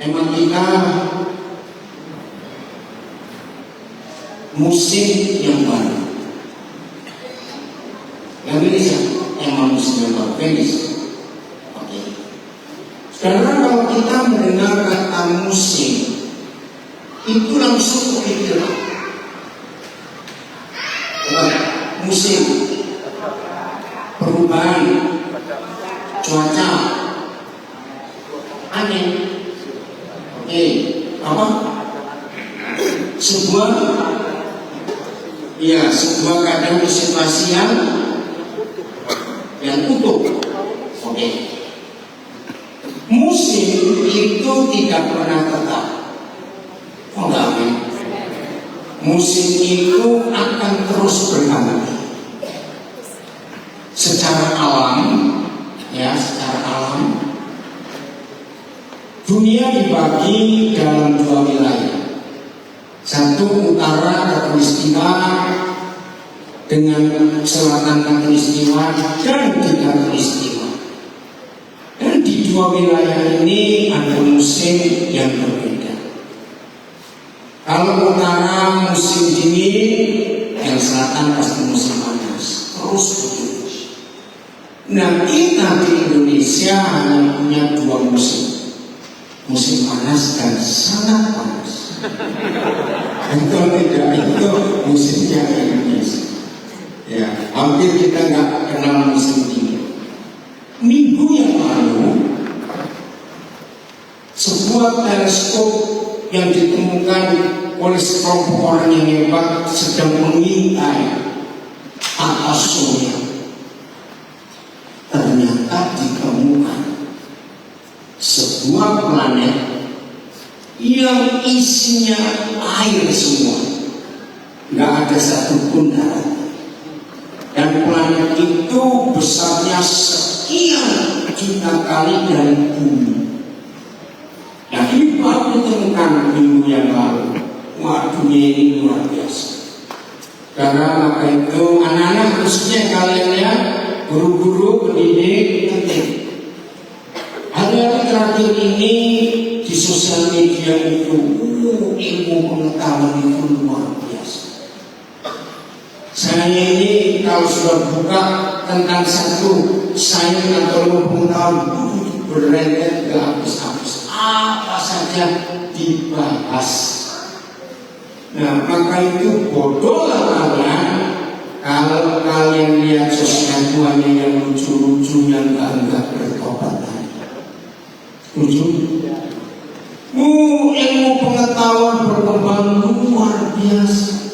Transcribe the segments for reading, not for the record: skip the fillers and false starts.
Emang kita musim yang baru. Yang ini emang musim yang baru. Oke. Sekarang kalau kita mendengar kata musim, itu langsung kepikir musim perubahan cuaca, angin. Oke, apa? Sebuah keadaan situasi yang utuh. Oke. Musim itu tidak pernah tetap. Oh enggak, musim itu akan terus berganti. Secara alam, dunia dibagi dalam dua wilayah. Satu utara khatulistiwa dengan selatan khatulistiwa dan di khatulistiwa. Dan di dua wilayah ini ada musim yang berbeda. Kalau utara musim dingin, yang selatan pasti musim panas. Terus begitu. Nah, kita di Indonesia hanya punya dua musim. Musim panas dan sangat panas. Kalau tidak itu musimnya Indonesia. Ya, hampir kita nggak kenal musim dingin. Minggu yang lalu, sebuah teleskop yang ditemukan oleh sekelompok orang yang hebat sedang mengintai atas surya. Ternyata ditemukan sebuah planet yang isinya air semua, nggak ada satupun darat. Dan planet itu besarnya sekian juta kali dari bumi. Nah, ini baru ditemukan minggu yang lalu. Wah, dunia ini luar biasa. Karena maka itu anak-anak khususnya kalian ya, guru-guru pendidik penting. Hari-hari terakhir ini di sosial media itu ilmu pengetahuan itu luar biasa. Saya ini kalau sudah buka tentang satu sains atau ilmu pengetahuan berrentet ke habis-habis. Apa saja dibahas. Nah, maka itu bodohlah kalian kalau kalian lihat sosial media yang lucu-lucu yang enggak bertobat. Lucu. Ilmu pengetahuan berkembang luar biasa.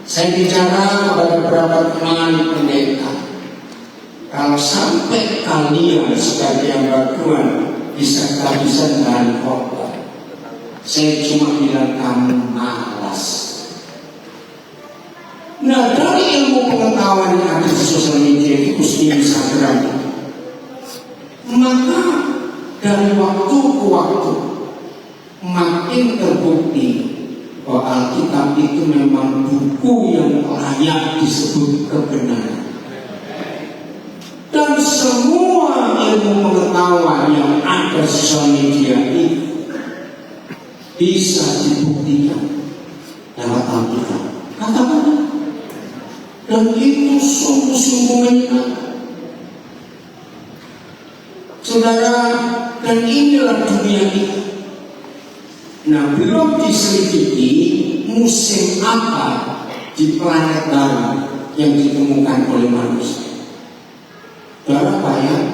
Saya bicara kepada beberapa teman pendeta. Kalau sampai kalian sebagai hamba Tuhan bisa kehabisan bahan khotbah, saya cuma bilang kamu malas. Nah, dari ilmu pengetahuan yang ada di sosial media, khususnya Instagram, maka dari waktu ke waktu makin terbukti bahwa Alkitab itu memang buku yang layak disebut kebenaran. Dan semua ilmu pengetahuan yang ada di sosial media itu bisa dibuktikan lewat Alkitab. Kata-kata. Dan itu sungguh-sungguh menyenangkan. Saudara, dan inilah dunia kita. Nah, belum diselidiki musim apa di planet baru yang ditemukan oleh manusia. Saudara bayang,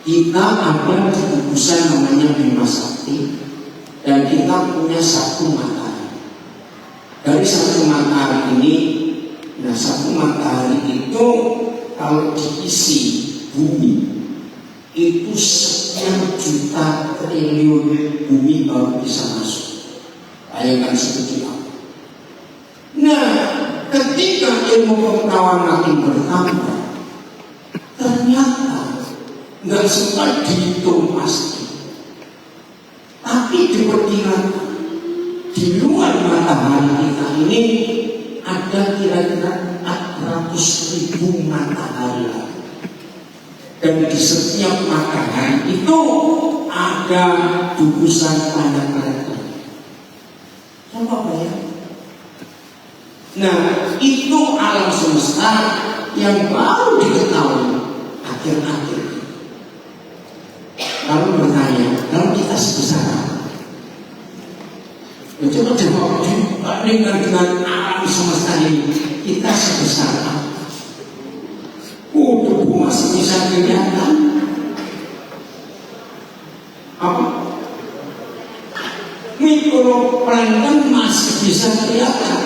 kita ada di gugusan namanya Bima Sakti, dan kita punya satu matahari. Dari satu matahari ini, nah satu matahari itu kalau diisi bumi itu sekian juta triliun bumi baru bisa masuk. Bayangkan seperti apa. Nah, ketika ilmu pengetahuan makin bertambah, ternyata nggak sempat dihitung pasti, tapi diperkirakan di luar matahari kita ini ada kira-kira 400.000 matahari lagi. Dan di setiap matahari itu ada gugusan planet-planet. Coba bayangkan. Nah, itu alam semesta yang baru diketahui akhir-akhir. Lalu bertanya, kalau kita sebesar apa? Coba jawab, dibandingkan dengan alam semesta ini, kita sebesar apa? Tubuh masih bisa kelihatan. Apa? Mikroplankton masih bisa kelihatan.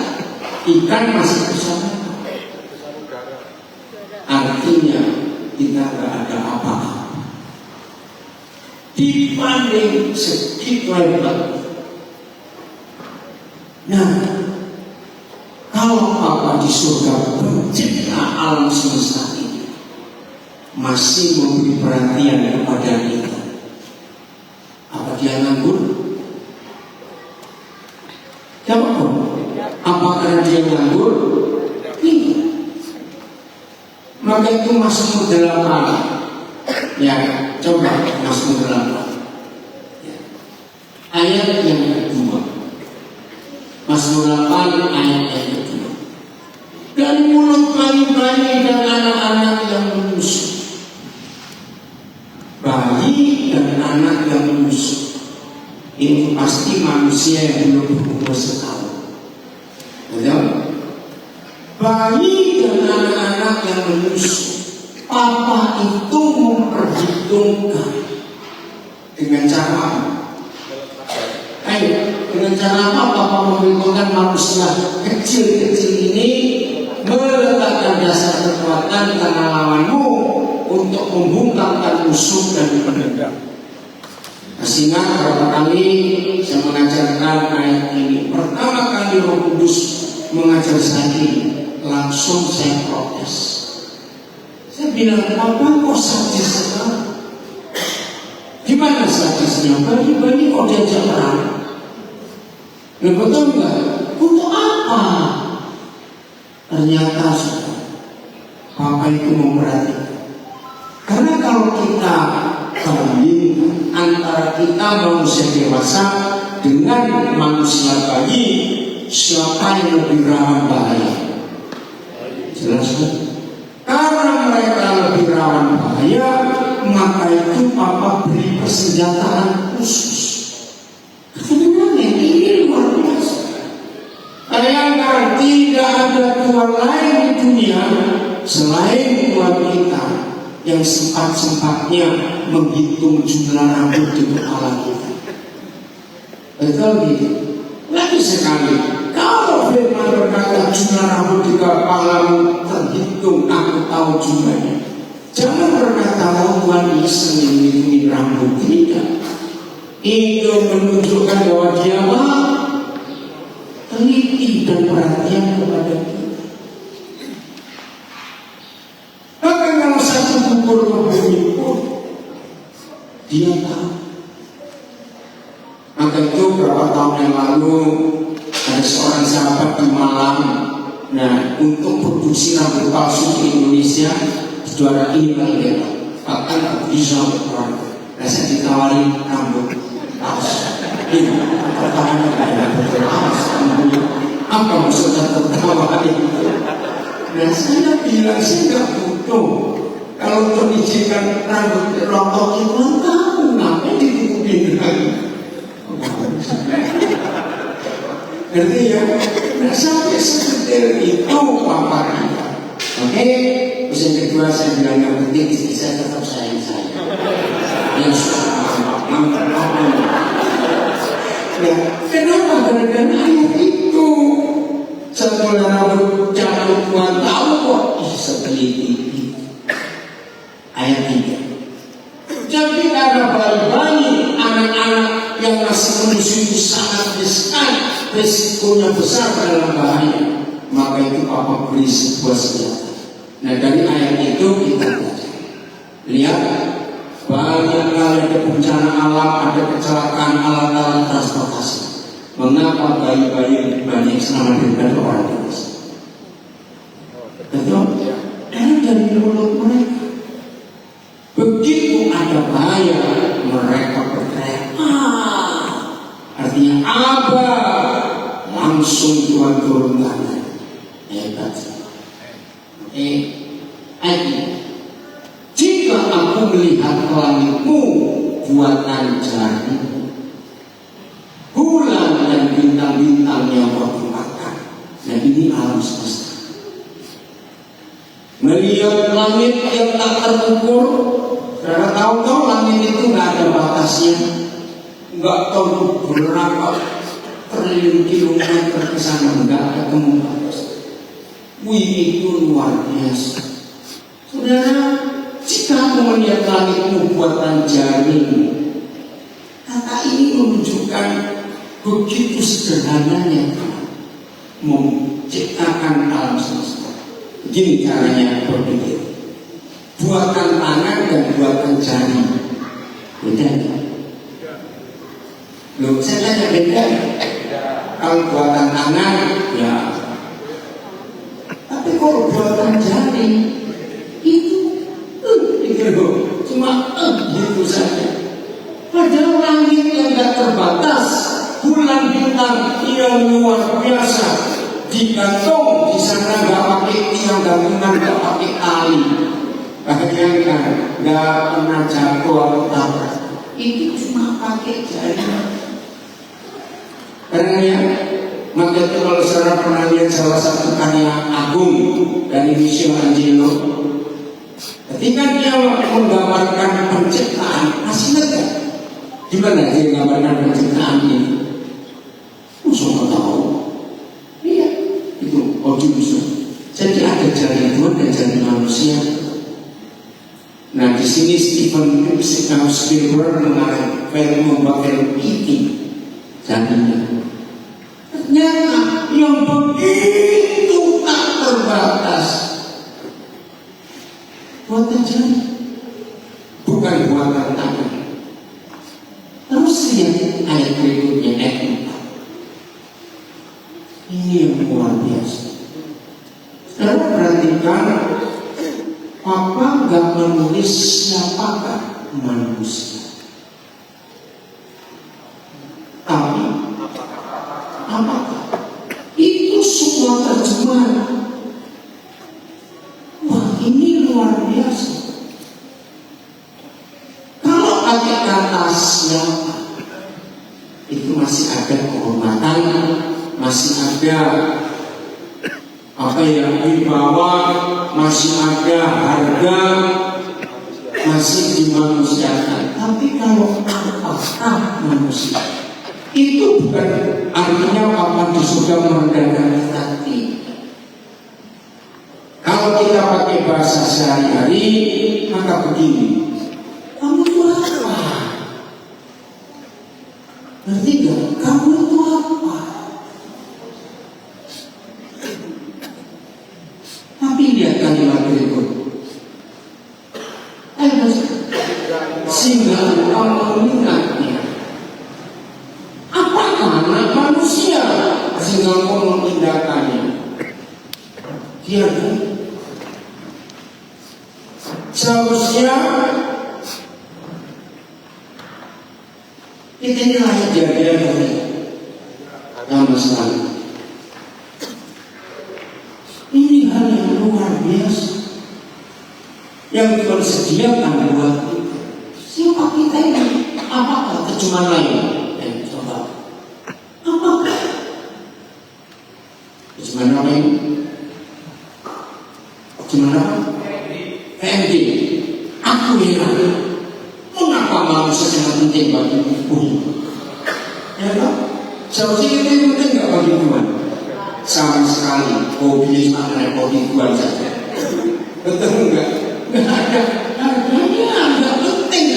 Ikan masih bisa kelihatan. Artinya kita tidak ada apa-apa dibanding segitu hebat. Nah, kalau Bapa di surga pencipta alam semesta ini masih memberi perhatian kepada kita, apa dia nganggur? Jawab. Apa karena dia nganggur? Tidak. Maka itu Mazmur 8. Ya, coba Mazmur 8. Ya. Ayat yang kedua. Mazmur 8 ayat yang kedua. Dari mulut bayi-bayi dan anak-anak yang menyusu. Bayi dan anak yang menyusu. Ini pasti manusia yang belum berumur setahun. Betul? Bayi dan anak-anak yang menyusu. Papa itu memperhitungkan dengan cara apa? Ayo, dengan cara apa Papa memperhitungkan manusia kecil-kecil ini meletakkan dasar kekuatan karena lawanmu untuk membungkamkan musuh dan pendendam. Masih ingat berapa kali saya mengajarkan ayat ini? Pertama kali Roh Kudus mengajar saya ini, langsung saya protes. Saya bilang, Papa kok sadis sekali? Gimana sadisnya? Bagi-bagi kok diajak perang? Nah, betul nggak? Untuk apa? Ternyata Papa itu memperhatikan. Karena kalau kita banding antara kita manusia dewasa dengan manusia bayi, siapa yang lebih rawan bahaya? Jelas kan? Karena mereka lebih rawan bahaya, maka itu Papa beri persenjataan khusus. Sebenarnya ini luar biasa. Bayangkan tidak ada Tuhan lain di dunia selain Tuhan kita yang sempat-sempatnya menghitung jumlah rambut di kepala kita. Betul gitu? Lagi sekali, kalau firman berkata jumlah rambut di kepalamu terhitung, aku tahu jumlahnya. Jangan berkata, oh Tuhan Yesus melindungi rambut. Tidak. Itu menunjukkan bahwa dia teliti dan perhatian kepada kita. Bahkan kalau satu bukur berbunyi pun dia tahu. Maka itu beberapa tahun yang lalu ada seorang sahabat di Malang. Nah, untuk produksi rambut palsu di Indonesia, saudara ini melihat bahkan bisa berperan. Nah, saya ditawari rambut palsu. Ini pertanyaan ada berapa? Apa maksudnya tertawa itu? Nah, saya bilang saya nggak butuh. Kalau untuk izinkan rambut rontok itu tahu ngapain ditutupin lagi. Ngerti ya? Nah, sampai seperti itu Papa kita. Oke? Terus yang kedua saya bilang yang penting istri saya tetap sayang saya. Yang suka ya, kenapa? Gara-gara ayat itu. Setelah rambut jatuh Tuhan tahu kok seteliti itu. Ayat 3. Jadi karena bayi-bayi, anak-anak yang masih menyusui itu sangat riskan, risikonya besar dalam bahaya, maka itu Papa beri sebuah senjata. Nah, dari ayat itu kita baca. Lihat, banyak kali ada bencana alam, ada kecelakaan alat-alat transportasi. Mengapa bayi-bayi lebih banyak selamat daripada orang dewasa? Betul? Dari mulut mereka. Nah, dari mulut mereka. Nah, sekarang kita bilang saya nggak butuh. Kalau untuk izinkan rambut rontok itu tahu ngapain ditutupin lagi. berbahaya, mereka berteriak, artinya Aba, langsung Tuhan turun tangan. Hebat. Jika aku melihat langitmu, buatan jarimu, bulan dan bintang-bintang yang berkuatan. Nah, ini alam semesta. Melihat langit yang tak terukur, karena tahu-tahu langit itu nggak ada batasnya, nggak tahu berapa triliun kilometer ke sana, nggak ketemu batas. Wih, itu luar biasa. Saudara, jika aku melihat langitmu buatan jarimu, kata ini menunjukkan begitu sederhananya Tuhan menciptakan alam semesta. Begini caranya berpikir. Buatan tangan dan buatan jari beda. Loh, saya tanya beda. Kalau buatan tangan, ya. Tapi kalau buatan jari itu cuma gitu saja. Padahal langit yang tidak terbatas, bulan bintang yang luar biasa, digantung di sana nggak pakai tiang gantungan, nggak pakai tali. Bayangkan, nggak pernah jatuh atau tabrak. Itu cuma pakai jari. Karena maka itu kalau saudara pernah lihat salah satu karya agung dari Michelangelo, ketika dia menggambarkan penciptaan, masih ingat gimana dia menggambarkan penciptaan ini? Semua tahu. Iya, itu Odyssey. Jadi ada jari Tuhan dan jari manusia. Nah, di sini Steven Spielberg membuat film E.T. jadinya. Ternyata yang begitu tak terbatas buatan jari, bukan buatan tangan. Terus lihat ayat berikutnya, ayat 4. Ini yang luar biasa. Saudara perhatikan, Papa gak menulis siapakah manusia, tapi apakah itu semua terjemahan. Wah, ini luar biasa. Kalau pakai kata siapa, itu masih ada kehormatan, masih ada wibawa, masih ada harga, masih dimanusiakan. Tapi kalau apakah manusia, itu bukan artinya apa di surga merendahkan hati. Kalau kita pakai bahasa sehari-hari, maka begini, kamu itu apa? Ngerti gak? Kamu itu apa? Tapi lihat kalimat berikut. Sehingga kamu mengingatnya. Apakah anak manusia sehingga kamu memindahkannya? Dia seharusnya kita ini layak jaga dari nama sekali. Ini hal yang luar biasa yang Tuhan sediakan buat kita. Siapa kita ini? Apakah terjemahan lain? Coba. Apakah terjemahan apa ini? Terjemahan apa? PMD. Aku heran, mengapa manusia sangat penting bagi bumi? Ya kan? Seharusnya kita yang penting nggak bagi Tuhan? Sama sekali, hobi sama repoti Tuhan saja. Betul nggak? Nggak ada harganya, nggak penting.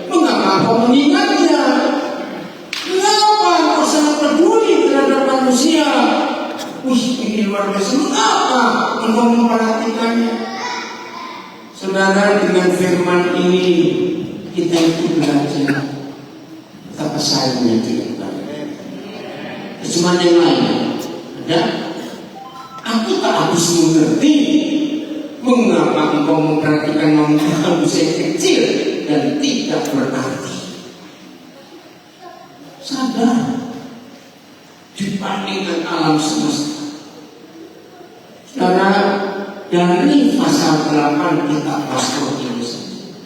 Mengapa kau mengingatnya? Mengapa kau sangat peduli terhadap manusia? Wih, ini luar biasa. Mengapa engkau memperhatikannya? Saudara, dengan firman ini kita itu belajar betapa sayangnya Tuhan. Cuma yang lain ada. Aku tak habis mengerti mengapa engkau memperhatikan manusia yang kecil dan berarti. Sadar dibandingkan alam semesta. Saudara, dari pasal 8 kitab Pastor ini saja.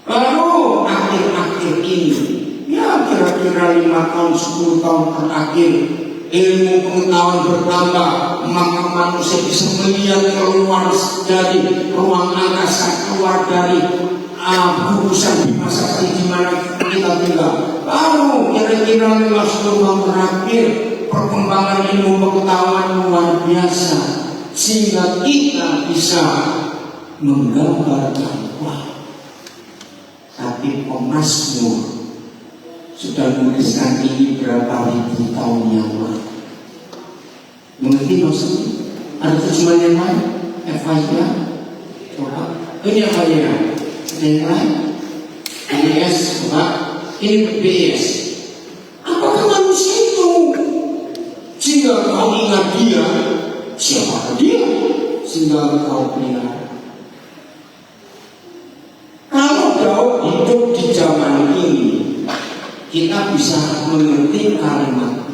Baru akhir-akhir ini, ya kira-kira 5 tahun, 10 tahun terakhir, ilmu pengetahuan bertambah, maka manusia bisa melihat keluar dari ruang angkasa, keluar dari gugusan bima sakti di mana kita tinggal. Baru kira-kira 50 tahun terakhir, perkembangan ilmu pengetahuan luar biasa, sehingga kita bisa menggambarkan, wah, tapi pemazmur sudah menuliskan ini berapa ribu tahun yang lalu. Mengerti maksudnya? Ada terjemahan yang lain? Eva, coba. Ini apa ya? Ada yang lain? BS, coba. Ini BS. Apakah manusia itu? Sehingga kau ingat dia, siapa dia? Sehingga kau pelihara. Kalau kau hidup di zaman ini, kita bisa mengerti kalimat,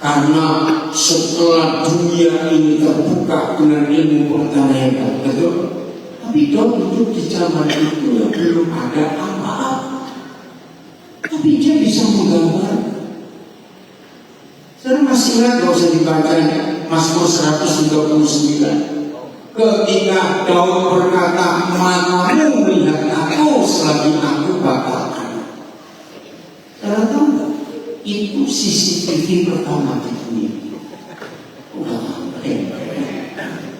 karena setelah dunia ini terbuka dengan ilmu pengetahuan, betul. Tapi Daud hidup di zaman itu yang belum ada apa-apa, tapi dia bisa menggambar. Saya masih ingat, gak usah dibaca Mazmur 139. Ketika Daud berkata, matamu melihat aku selagi aku bakal ada. Saudara tahu nggak? Itu CCTV pertama di dunia.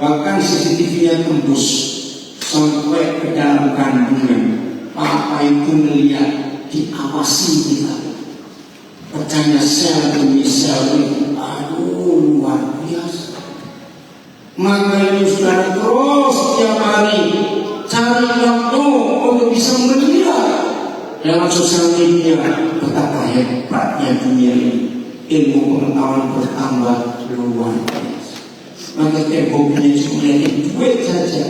Bahkan CCTV-nya tembus sampai ke dalam kandungan. Papa itu melihat, diawasi kita. Percaya sel demi sel itu, aduh luar biasa. Maka ini saudara terus setiap hari cari waktu untuk bisa melihat dalam sosial media betapa hebatnya dunia ini. Ilmu pengetahuan bertambah luar biasa. Maka tiap hobinya cuma lihat duit saja.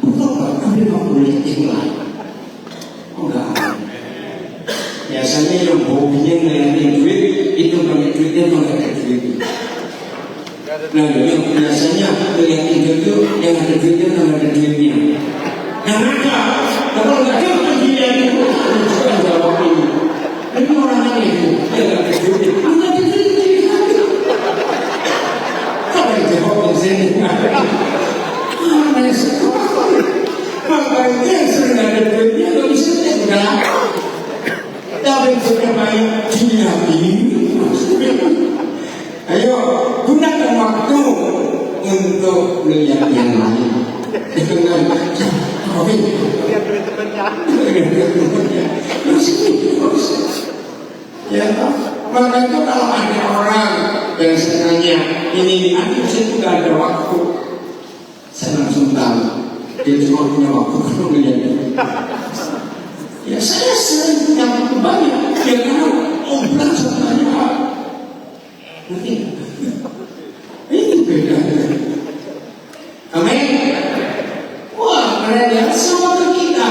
Betul nggak? Tapi nggak boleh yang lain. Enggak. Biasanya yang hobinya ngeliatin duit itu banyak duitnya, nggak ada duitnya. Nah, yang biasanya ngeliatin itu yang ada duitnya, nggak ada duitnya. Yang ada, kalau nggak ada kan dia itu bukan jawab ini. Tapi orangnya itu dia nggak ada duitnya, nggak ada duitnya. Kalau yang jawab di sini, aneh sekali. Makanya yang sering nggak ada duitnya nggak bisa tinggal. Tapi sudah baik dunia ini. Ayo gunakan waktu untuk melihat yang lain. Dengan lihat duit temannya. Ya, maka itu kalau ada orang yang senangnya ini, aku sih nggak ada waktu. Saya langsung tahu dia cuma punya waktu untuk melihat. Ya saya sering punya waktu banyak. Ya karena obrolan sebenarnya. Ini beda. Amin. Wah, keren semua kita.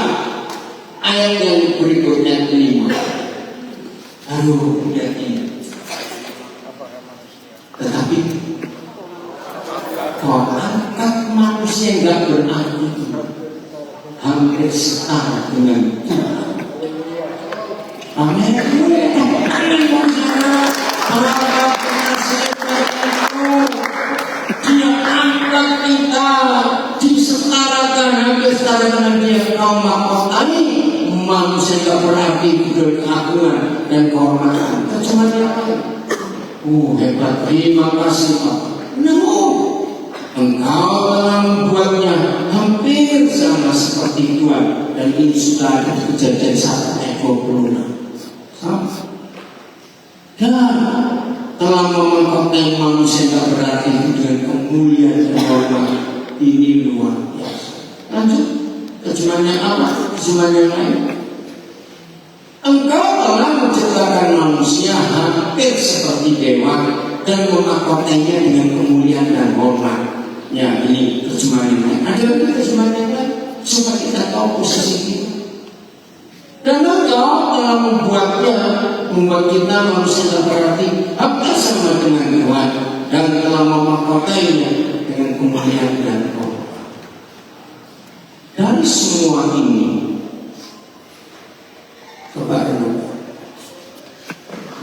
Ayat yang berikutnya 5. Aduh, lihat ini. Tetapi kau angkat manusia yang gak berarti hampir setara dengan Tuhan. Amin. Dia angkat kita, disetarakan, hampir setara dengan dia. Kau mahkotani manusia yang berarti diberi keagungan dan kehormatan. Cuma dia hebat. Terima kasih Pak. Namun Engkau telah membuatnya hampir sama seperti Tuhan. Dan ini sudah ada di Kejadian 1 ayat 26. Dan telah memangkotkan manusia yang berarti dengan kemuliaan dan hormat. Ini luar biasa. Lanjut, terjemahannya apa? Terjemahan yang lain. Engkau telah menciptakan manusia hampir seperti dewa dan memangkotkannya dengan kemuliaan dan hormat. Ya, ini terjemahan yang lain. Ada lagi terjemahan yang lain supaya kita tahu posisi kita. Dan engkau telah membuat kita manusia terberkati hampir sama dengan Tuhan, dan telah memahkotainya dengan kemuliaan dan hormat. Dari semua ini, kepada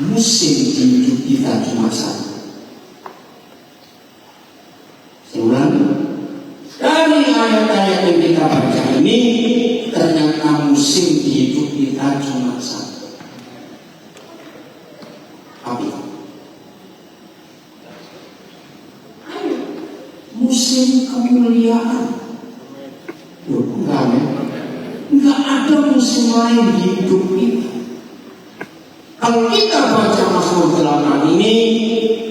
musim di hidup kita cuma satu. Saya ulangi, dari ayat-ayat yang kita baca ini, ternyata musim di hidup kita cuma satu. Apa? Musim kemuliaan. Enggak ada musim lain di hidup kita. Kalau kita baca Mazmur 8 ini,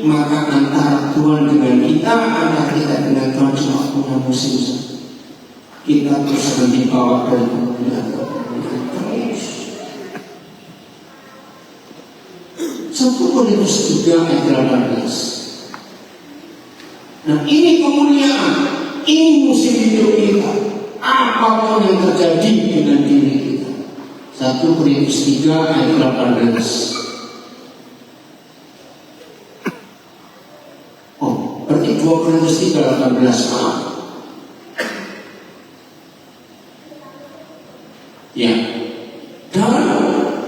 maka antara Tuhan dengan kita, antara kita dengan Tuhan cuma punya musim saja. Kita terus akan dibawa dari kemuliaan ke kemuliaan terus. 1 Korintus 3 ayat 18. Nah, ini kemuliaan, ini musim hidup kita. Apapun yang terjadi dengan diri kita. 1 Korintus 3 ayat 18. Oh, berarti 2 Korintus 3 18, maaf. Ya. Dan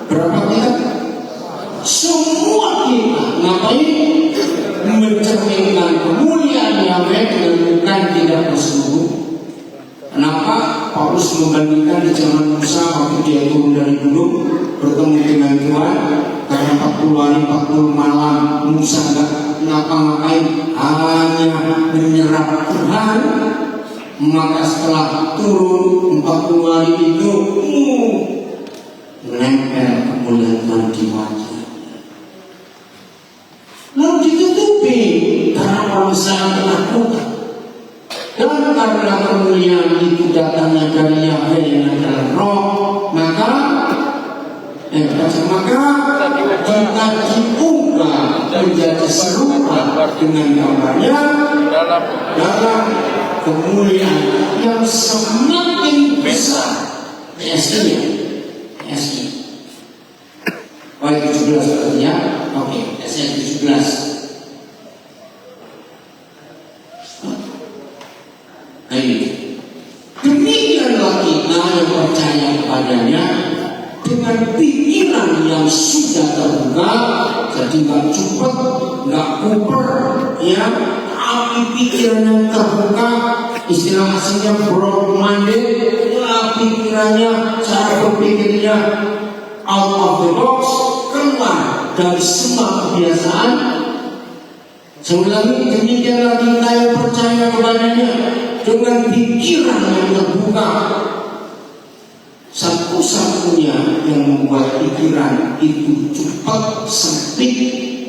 berapa kita? Semua kita ngapain? Mencerminkan kemuliaan Yahweh dengan bukan tidak bersungguh. Kenapa Paulus membandingkan di zaman Musa waktu dia turun dari gunung bertemu dengan Tuhan, karena 40 hari 40 malam Musa nggak ngapa-ngapain, hanya menyerap Tuhan. Maka setelah turun 40 hari itu nempel kemuliaan Tuhan di wajah. Lalu ditutupi karena orang sangat ketakutan. Dan karena kemuliaan itu datangnya dari Yahweh yang adalah Roh, maka kita diubah menjadi serupa dengan gambarnya dalam kemuliaan yang semakin besar. PSI. Ayat 17 artinya, oke, ayat 17. Demikianlah kita yang percaya kepadanya dengan pikiran yang sudah terbuka, jadi nggak cupet, nggak kuper, ya, tapi pikiran yang terbuka, istilah aslinya broad minded, ya, pikirannya, cara berpikirnya out of the box, keluar dari semua kebiasaan. Seulangi, demikianlah kita yang percaya kepadanya dengan pikiran yang terbuka. Satu-satunya yang membuat pikiran itu cepat sempit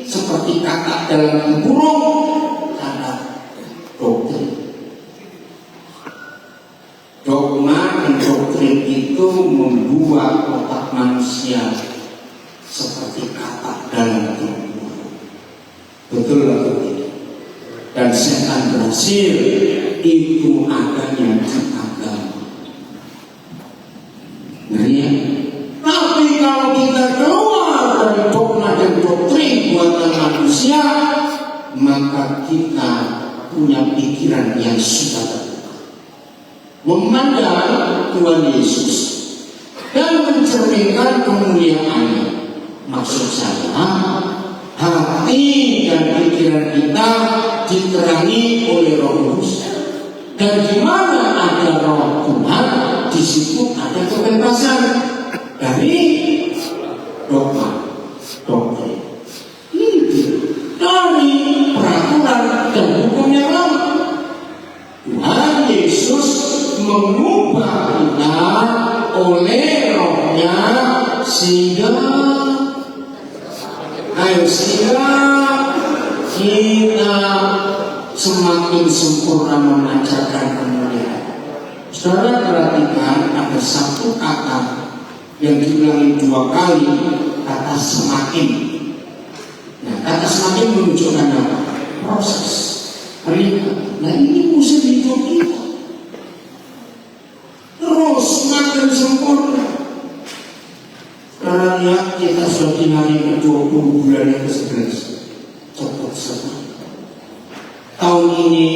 seperti kakak dalam burung, kata doktrin. Dogma dan doktrin itu membuat otak manusia seperti kakak dalam burung. Betul atau tidak? Dan setan berhasil itu adanya di agama. Ya? Tapi kalau kita keluar dari dogma dan doktrin buatan manusia, maka kita punya pikiran yang sudah terbuka, memandang Tuhan Yesus dan mencerminkan kemuliaannya. Maksud saya, hati dan pikiran kita diterangi oleh Roh Kudus, dan di mana ada Roh Tuhan, di situ ada kebebasan dari dogma, doktrin, dari peraturan dan hukum yang lama. Tuhan Yesus mengubah kita oleh Roh-Nya sehingga kita semakin sempurna mengajarkan kemuliaan. Saudara perhatikan, ada satu kata yang diulangi 2 kali, kata semakin. Nah, kata semakin menunjukkan apa? Proses, peningkatan. Nah, ini musim hidup kita terus semakin sempurna. Karena lihat kita sudah di hari ke-20 bulan yang ke-11. Cepat sekali. Tahun ini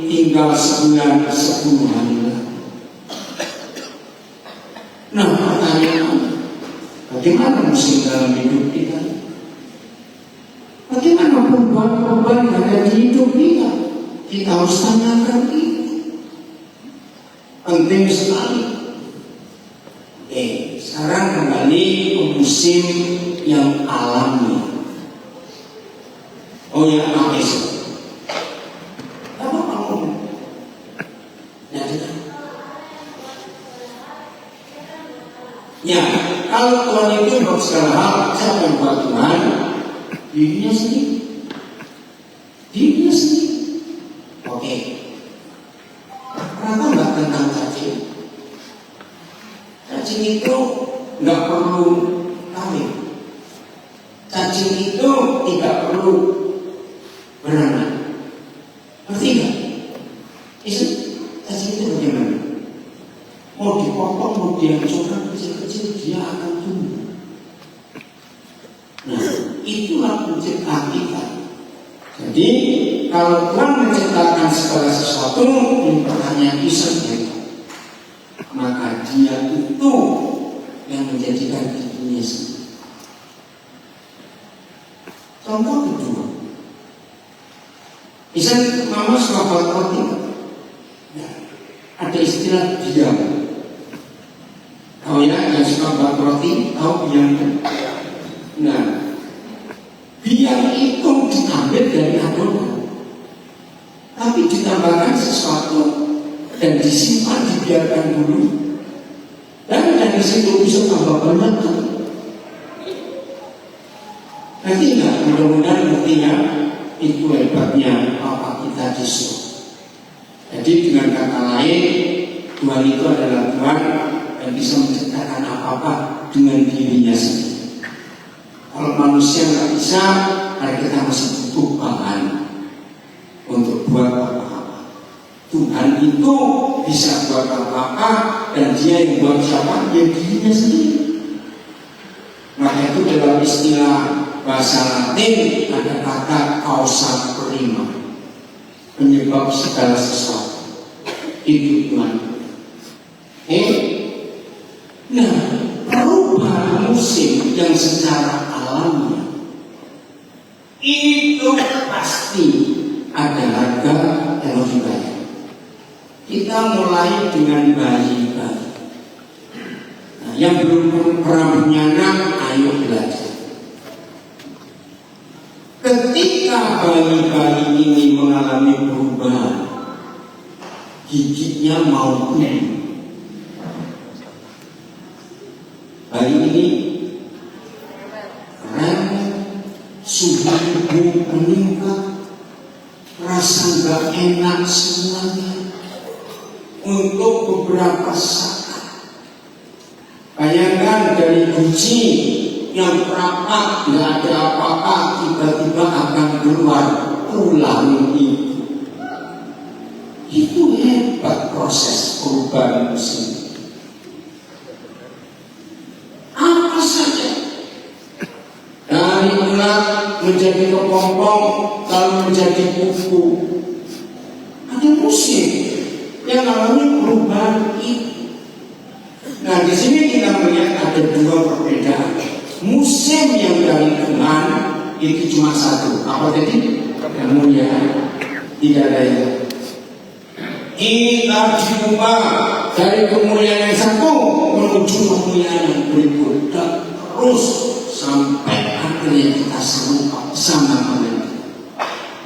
tinggal sebulan 10 hari lagi. Nah, pertanyaan, bagaimana musim dalam hidup kita? Bagaimana perubahan-perubahan yang ada di hidup kita? Kita harus tanyakan itu. Penting sekali. Sekarang kembali ke musim yang alami. Oh ya, apa sih? Apa kamu? Ya, kalau Tuhan itu buat segala hal, siapa yang buat Tuhan? Dirinya sendiri. Dirinya sendiri. Oke. Kenapa nggak tentang cacing? Cacing itu nggak perlu kawin. Cacing itu tidak perlu beranak. Ngerti nggak? Cacing itu bagaimana? Mau dipotong, mau dihancurkan kecil-kecil, dia akan tumbuh. Nah, itulah penciptaan kita. Jadi, kalau Tuhan menciptakan segala sesuatu, ini pertanyaan Isa, maka Dia itu yang menjadikan dirinya sendiri. Contoh kedua, Isa mama suka buat roti. Nah, ada istilah biang. Tahu ya, yang suka buat roti, tahu biang kan? Nah, biang itu diambil dari adonan, tapi ditambahkan sesuatu dan disimpan, dibiarkan dulu, dan dari situ bisa tambah banyak. Nanti enggak, mudah-mudahan buktinya itu hebatnya apa kita disuruh. Jadi dengan kata lain, Tuhan itu adalah Tuhan yang bisa menciptakan apa-apa dengan dirinya sendiri. Kalau manusia nggak bisa, karena kita masih butuh bahan untuk buat apa-apa. Tuhan itu bisa buat apa-apa, dan Dia yang buat siapa? Dia dirinya sendiri. Maka itu dalam istilah bahasa Latin ada kata causa prima, penyebab segala sesuatu. Itu Tuhan. Nah, perubahan musim yang secara alami itu pasti ada harga yang harus dibayar. Kita mulai dengan bayi-bayi. Nah, yang belum pernah punya anak, ayo belajar. Ketika bayi-bayi ini mengalami perubahan, giginya mau tumbuh. Bayi ini suhu tubuh meningkat, rasa nggak enak semuanya untuk beberapa saat. Bayangkan dari guci yang rapat nggak ada apa-apa, tiba-tiba akan keluar tulang itu. Itu hebat proses perubahan musim. Apa saja dari ulat menjadi kepompong, lalu menjadi kuku. Ada musim yang namanya perubahan itu. Nah, di sini kita melihat ada dua perbedaan. Musim yang dari Tuhan itu cuma satu. Apa tadi? Kemuliaan. Tidak ada yang kita diubah dari kemuliaan yang satu menuju kemuliaan yang berikut, dan terus sampai akhirnya kita sama dengan.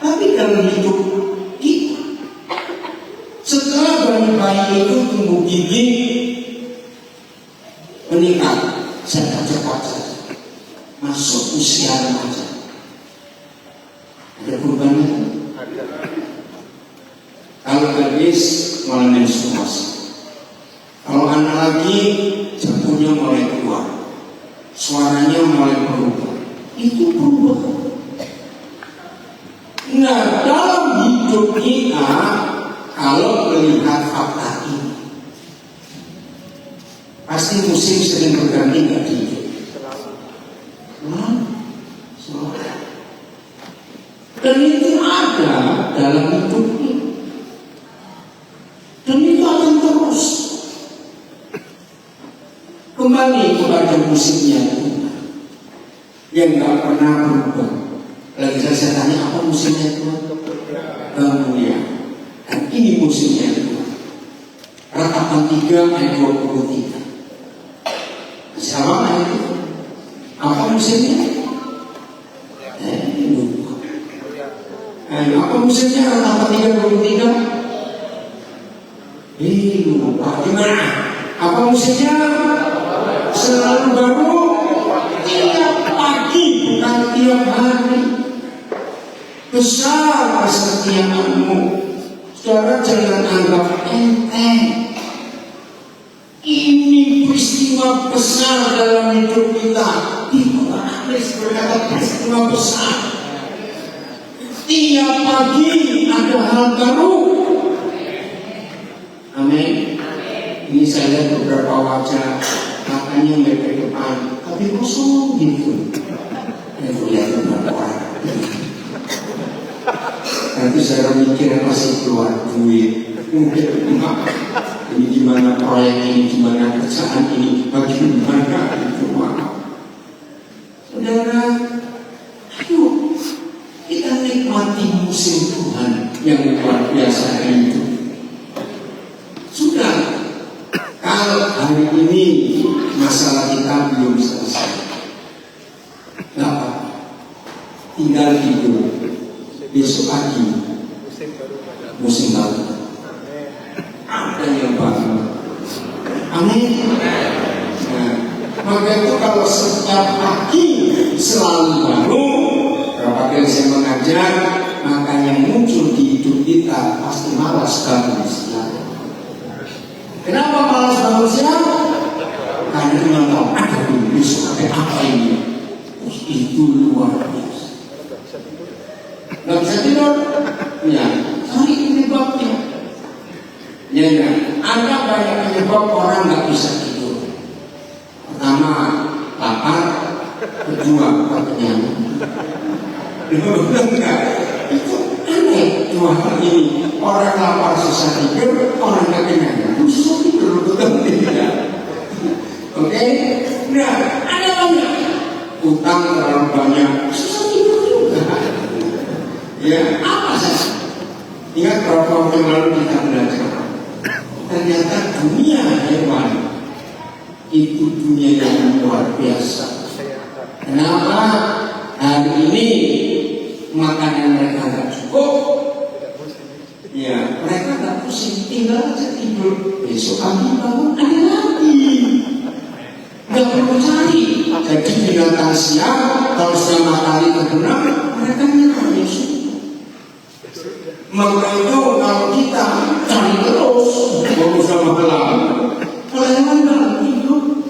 Tapi dalam hidup kita, setelah bayi-bayi itu tumbuh gigi, meningkat cepat-cepat saja, masuk usia remaja. Ada perubahan? Kalau gadis mulai menstruasi, kalau anak lagi jantungnya mulai keluar, suaranya mulai berubah. Itu perubahan. Nah, dalam hidup kita, kalau melihat fakta ini, pasti musim sering berganti nggak di hidup. dalam hidupnya. Dan itu akan terus kembali kepada musimnya Tuhan yang gak pernah berubah. Lagi saya tanya, apa musimnya Tuhan? Mulia. Dan ini musimnya Tuhan. Ratapan 3 ayat 23. Siapa ayat itu? Apa musimnya? Lupa. Apa musimnya Ratapan 3 23? Lupa. Gimana? Apa musimnya? Selalu baru tiap pagi, bukan tiap hari. Besar kesetiaanmu. Saudara, jangan anggap enteng. Ini peristiwa besar dalam hidup kita. Yohanes berkata peristiwa besar. Tiap pagi ada hal baru. Amin. Ini saya lihat beberapa wajah, makanya mereka depan, tapi kosong gitu. Itu lihat beberapa orang. Nanti saya mikir masih keluar duit. Ini gimana proyek ini, gimana kerjaan ini, bagaimana itu. Saudara, ayo kita nikmati musim Tuhan yang luar biasa itu. Sudah, kalau hari ini masalah kita belum selesai, nggak apa-apa, tinggal tidur. Besok pagi musim baru ada yang baru. Amin. Nah, maka itu kalau setiap pagi selalu baru, berapa kali saya mengajar, maka yang muncul di hidup kita pasti malas bangun siang. Kenapa malas bangun siang? Karena kita tahu ada besok ada apa ini. Itu luar biasa. Nggak bisa tidur, ya. Hari penyebabnya, ya. Ada banyak penyebab orang nggak bisa tidur. Pertama, lapar. Kedua, kenyang. Enggak, itu aneh. Dua hal ini, orang lapar susah tidur, orang nggak kenyang susah tidur, betul tidak? Oke, nah ada banyak utang terlalu banyak, susah tidur juga. Ya, apa saja. Ingat berapa waktu yang lalu kita belajar, ternyata dunia hewan itu dunia yang luar biasa. Kenapa hari ini makanan mereka nggak cukup? Ya, mereka nggak pusing, tinggal aja tidur. Besok pagi bangun ada lagi. Nggak perlu cari. Jadi binatang siang kalau sudah matahari terbenam, mereka nyerah besok. Maka itu kalau kita cari terus, baru sama malam, kalau hewan nggak tidur,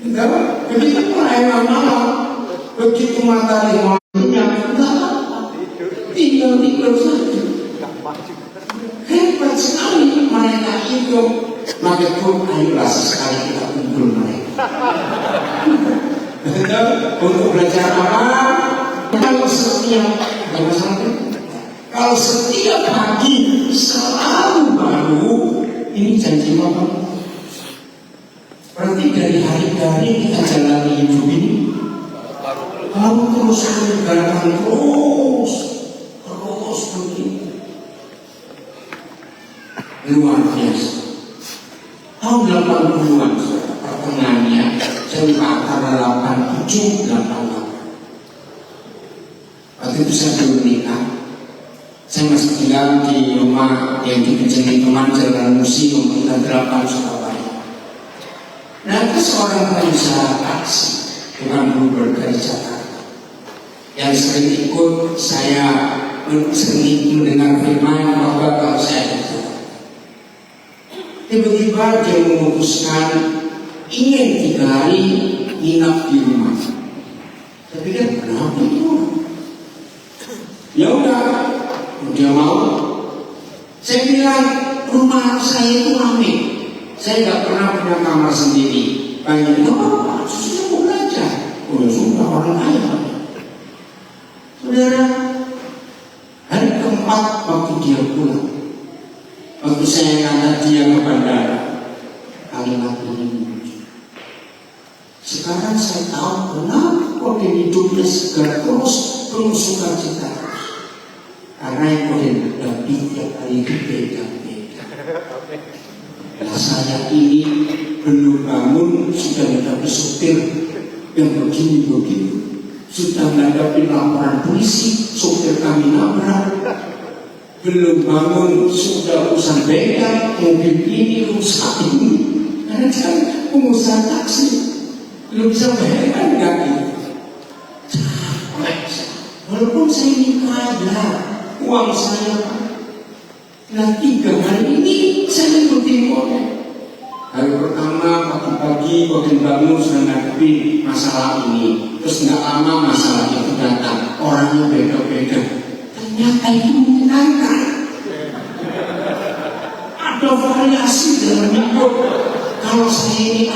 enggak. Begitu hewan malam, begitu matahari malamnya, enggak apa, tinggal tidur saja. Hebat sekali mereka itu. Maka itu ayolah sesekali kita kumpul mereka. Untuk belajar apa? Kalau setiap pagi selalu baru, ini janji apa? Berarti dari hari ke hari kita jalani hidup ini lalu terus menegakkan terus begini. Luar biasa. Tahun 80-an pertengahannya, saya lupa antara 87 88. Waktu itu saya belum nikah. Saya masih tinggal di rumah yang dikencengi teman Jalan Museum Kita 8 Surabaya. Nah, itu seorang pengusaha taksi dengan Uber dari Jakarta yang sering ikut saya, sering mendengar firman bahwa kalau saya itu tiba-tiba dia memutuskan ingin 3 hari nginap di rumah. Saya pikir kenapa itu? Ya udah, dia mau. Saya bilang rumah saya itu ramai. Saya nggak pernah punya kamar sendiri. Banyak apa? Susah mau belajar. Oh sudah orang kaya. Saudara, hari keempat saya antar dia ke bandara. Kalimat ini muncul. Sekarang saya tahu kenapa dia hidupnya segar terus, penuh sukacita terus. Karena yang menghadapi tiap hari itu beda-beda. Nah, saya ini belum bangun sudah menghadapi supir yang begini-begini. Sudah menghadapi laporan polisi, supir kami nabrak. Belum bangun sudah urusan bengkel, mobil ini, rusak ini. Karena kan pengusaha taksi belum bisa bayarkan gaji. Walaupun saya ini kaya, uang saya. Nah 3 hari ini saya ikutin model. Hari pertama pagi-pagi waktu bangun sudah menghadapi masalah ini. Terus nggak lama masalah itu datang. Orangnya beda-beda. Ternyata itu menyenangkan. Ada variasi dalam hidup. Kalau saya ini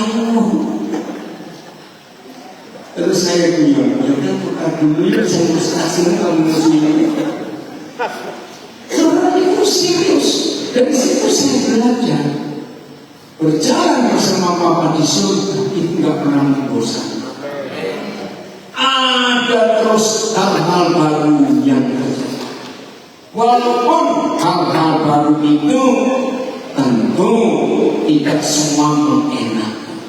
terus saya bilang, yaudah tukar dulu ya, saya frustasi kamu sini. Soalnya itu serius. Dari situ saya belajar. Berjalan bersama Bapa di surga itu nggak pernah membosankan. Ada terus hal-hal baru yang terjadi. Walaupun hal-hal baru itu tentu tidak semua mengenakan.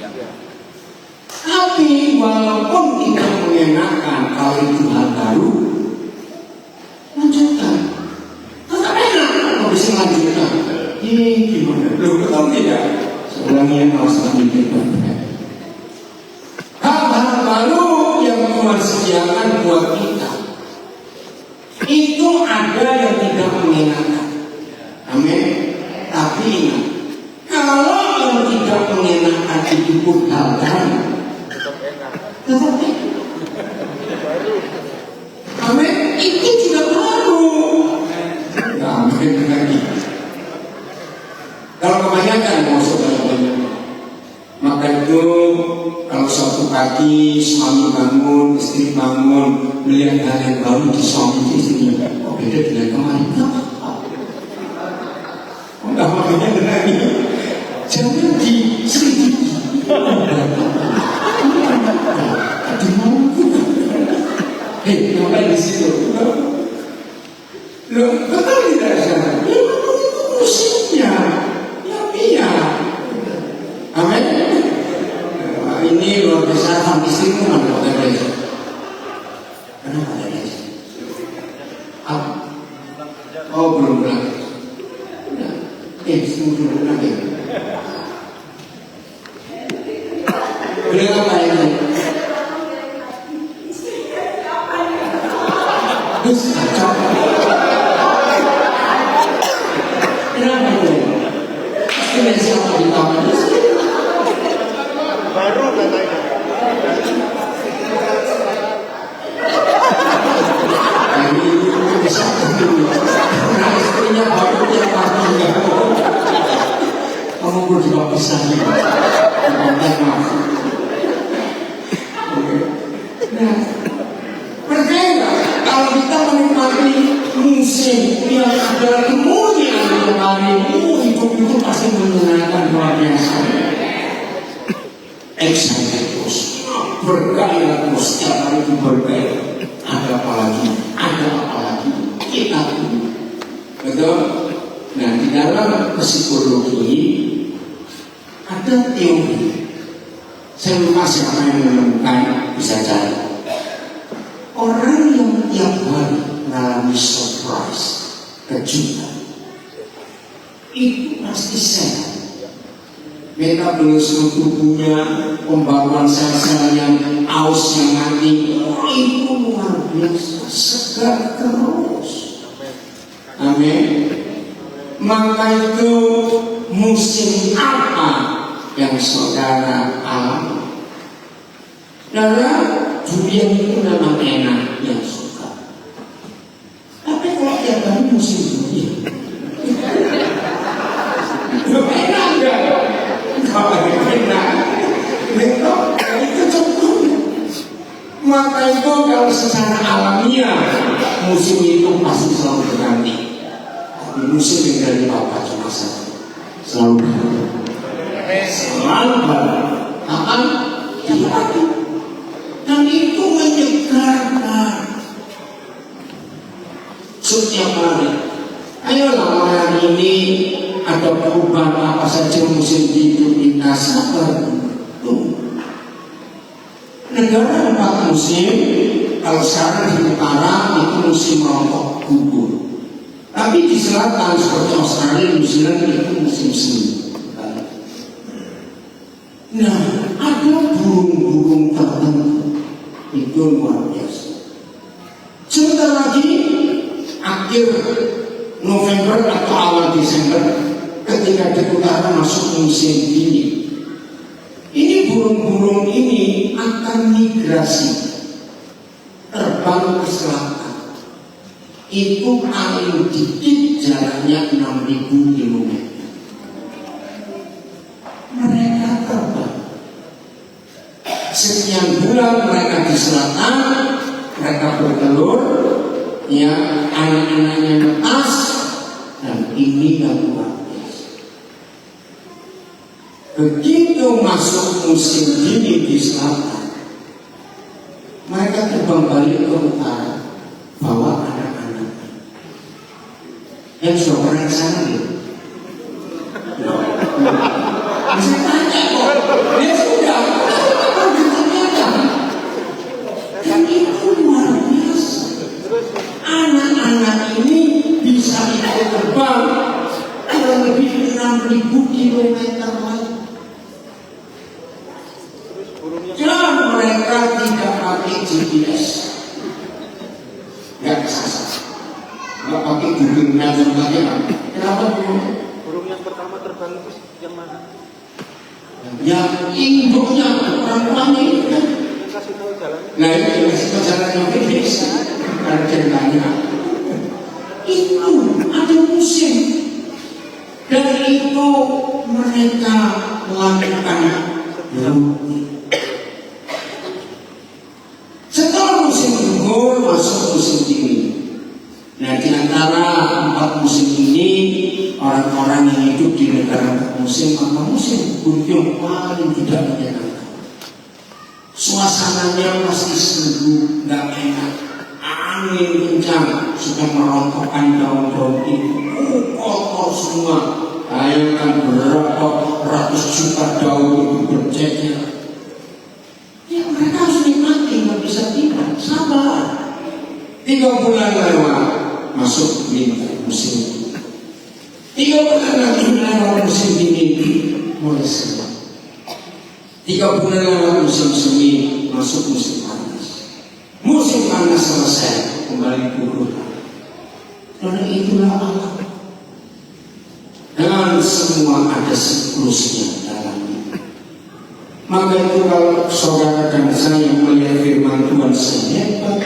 Tapi walaupun tidak mengenakan, kalau itu hal baru, lanjutkan. Tetap enak kalau bisa lanjutkan. Ini gimana? Loh, betul tidak? Sebenarnya harus memikirkan. Hal-hal baru yang Tuhan sediakan buat kita itu ada yang tidak mengenakan. Amin. Tapi ingat, kalau yang tidak mengenakan itu pun hal baru, tetap enak. Amin. Itu juga baru. Amin lagi. Kalau kebanyakan mau maka itu kalau suatu pagi suami bangun, istri bangun, melihat hal yang baru di suami istrinya, oh beda dengan kemarin. Enggak makanya berani. Jangan diselidiki. Di mana? Ngapain di situ? Loh, betul tidak sana? Ya, itu musiknya. Ya. Amin. Ini luar biasa kami istrimu mana ada guys? Kenapa ada guys? Oh belum lagi. Tunggu lagi. Boleh apa ini? Terus kacau. Kenapa ini? Ini siapa di taman? Baru katanya. Ini bisa dulu. Nah istrinya baru dia pagi enggak. Kamu perlu juga bisa nih. Maaf. Nah, percaya nggak? Kalau kita menikmati musim yang ada kemudian kemarin, itu pasti menyenangkan luar biasa. Excited terus, bergairah terus, setiap hari itu bergairah. Ada apa lagi? Kita ini, betul? Nah, di dalam psikologi ada teori. Saya lupa siapa yang menemukan, bisa cari. Orang yang tiap hari mengalami surprise, kejutan, itu pasti sehat. Metabolisme tubuhnya, pembangunan sel-sel yang aus yang mati, itu luar biasa, segar terus. Amin. Maka itu musim apa yang saudara alami? Karena durian itu memang enak yang suka. Tapi kalau tiap hari musim durian, enak enggak? Kalau enak, itu contohnya. Maka itu kalau secara alamiah musim itu pasti selalu berganti. Tapi musim yang dari Bapak cuma satu. selalu baru. Selalu baru. Akan dipakai. Dan itu menyegarkan. Setiap hari. Ayolah hari ini ada perubahan apa saja musim hidup kita, sabar. Negara 4 musim. Kalau sekarang di utara itu musim rontok gugur. Tapi di selatan seperti Australia, New Zealand itu musim semi. Nah, ada burung-burung tertentu itu luar biasa. Sebentar lagi akhir November atau awal Desember, ketika di utara masuk musim dingin, ini burung-burung ini akan migrasi terbang ke selatan. Itu paling dikit jaraknya 6.000 km. Mereka terbang sekian bulan, mereka di selatan, mereka bertelur, ya, anak-anaknya netas, dan ini yang luar biasa. Begitu masuk musim dingin di selatan, mereka terbang balik ke utara, bawa anak-anak. Yang sudah pernah sana ya? Bisa tanya kok, dia sudah. Dan itu luar biasa. Anak-anak ini bisa ikut terbang kurang lebih 6.000 km lagi. Dan mereka tidak pakai GPS, nggak kesasar, nggak pakai Google Maps dan sebagainya. Kenapa burung yang pertama terbang itu yang mana? Yang induknya perempuannya itu kan? Yang kasih tahu jalannya. Nah itu kasih tahu jalannya bisa. Karena ceritanya itu ada musim, dan itu mereka melakukan setelah musim gugur masuk musim dingin. Nah di antara 4 musim ini, orang-orang yang hidup di negara musim, maka musim gugur paling tidak menyenangkan. Suasananya pasti sejuk, nggak enak. Angin kencang sudah merontokkan daun-daun itu, kotor semua. Bayangkan berapa ratus juta daun itu berjejer. Ya mereka harus nikmati, nggak bisa tidak, sabar. 3 bulan lewat, masuk musim. 3 bulan lagi lewat musim dingin, mulai senang. 3 bulan lewat musim semi, masuk musim panas. Musim panas selesai, kembali gugur. Karena itulah alam. Dan semua ada siklusnya dalamnya. Maka itu kalau saudara dan saya melihat firman Tuhan sehebat